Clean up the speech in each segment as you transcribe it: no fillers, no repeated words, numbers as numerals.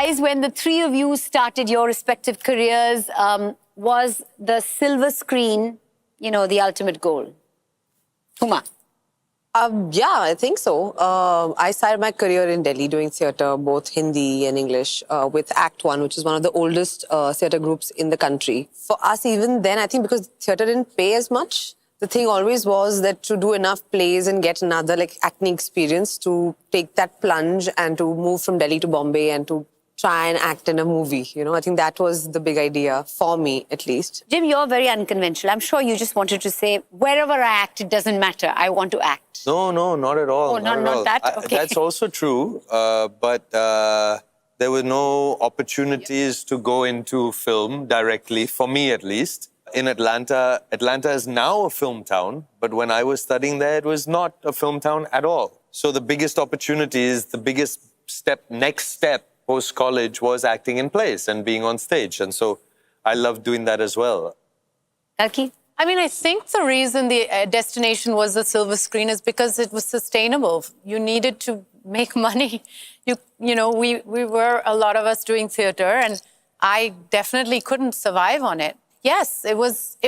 guys, when the three of you started your respective careers, was the silver screen, you know, the ultimate goal? Huma? Yeah, I think so. I started my career in Delhi doing theatre, both Hindi and English, with Act One, which is one of the oldest theatre groups in the country. For us, even then, I think because theatre didn't pay as much, the thing always was that to do enough plays and get another like acting experience to take that plunge and to move from Delhi to Bombay and to try and act in a movie. You know, I think that was the big idea for me, at least. Jim, you're very unconventional. I'm sure you just wanted to say, wherever I act, it doesn't matter. I want to act. No, not at all. Oh, not that? Okay. That's also true, but there were no opportunities to go into film directly, for me at least. In Atlanta is now a film town, but when I was studying there, it was not a film town at all. So the biggest opportunities, the biggest next step post-college was acting in plays and being on stage. And so I loved doing that as well. Kalki? I mean, I think the reason the destination was the silver screen is because it was sustainable. You needed to make money. You know, we were, a lot of us, doing theatre, and I definitely couldn't survive on it. Yes, it was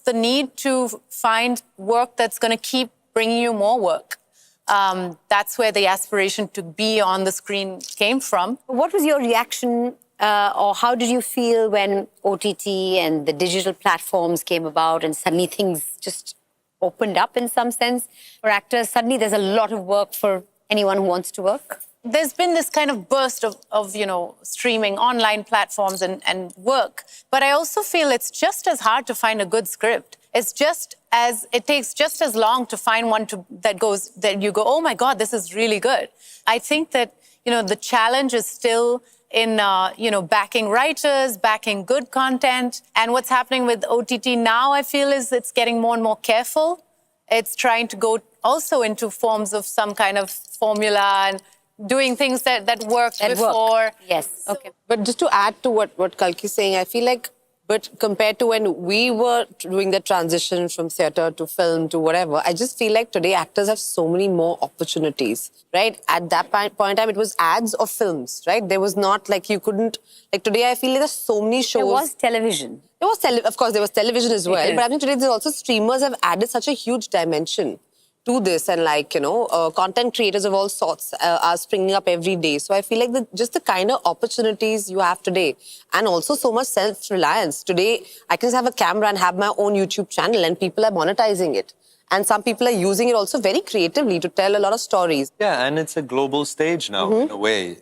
the need to find work that's going to keep bringing you more work. That's where the aspiration to be on the screen came from. What was your reaction or how did you feel when OTT and the digital platforms came about and suddenly things just opened up in some sense for actors? Suddenly there's a lot of work for anyone who wants to work. There's been this kind of burst of you know, streaming, online platforms and work. But I also feel it's just as hard to find a good script. It takes just as long to find one that you go, oh my God, this is really good. I think that, you know, the challenge is still in, you know, backing writers, backing good content. And what's happening with OTT now, I feel, is it's getting more and more careful. It's trying to go also into forms of some kind of formula and doing things that worked before. Yes, okay. But just to add to what Kalki is saying, I feel like, but compared to when we were doing the transition from theatre to film to whatever, I just feel like today actors have so many more opportunities, right? At that point in time, it was ads or films, right? There was not like you couldn't, like today I feel like there's so many shows. There was television. Of course, there was television as well. But I mean, today there's also streamers have added such a huge dimension to this, and like, you know, content creators of all sorts are springing up every day. So I feel like just the kind of opportunities you have today, and also so much self-reliance. Today, I can just have a camera and have my own YouTube channel and people are monetizing it. And some people are using it also very creatively to tell a lot of stories. Yeah, and it's a global stage now, in a way.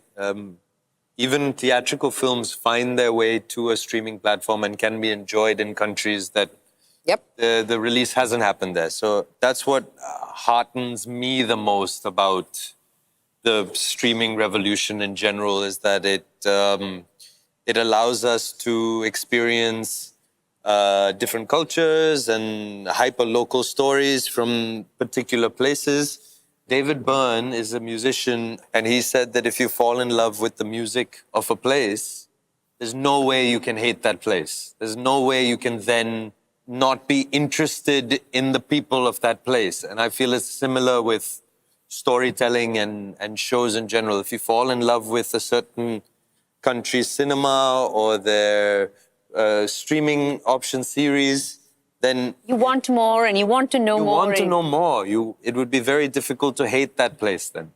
Even theatrical films find their way to a streaming platform and can be enjoyed in countries that the release hasn't happened there. So that's what heartens me the most about the streaming revolution in general, is that it allows us to experience different cultures and hyper-local stories from particular places. David Byrne is a musician, and he said that if you fall in love with the music of a place, there's no way you can hate that place. There's no way you can then not be interested in the people of that place. And I feel it's similar with storytelling and shows in general. If you fall in love with a certain country's cinema or their streaming option series, then you want more and you want to know more. You want to know more. It would be very difficult to hate that place then.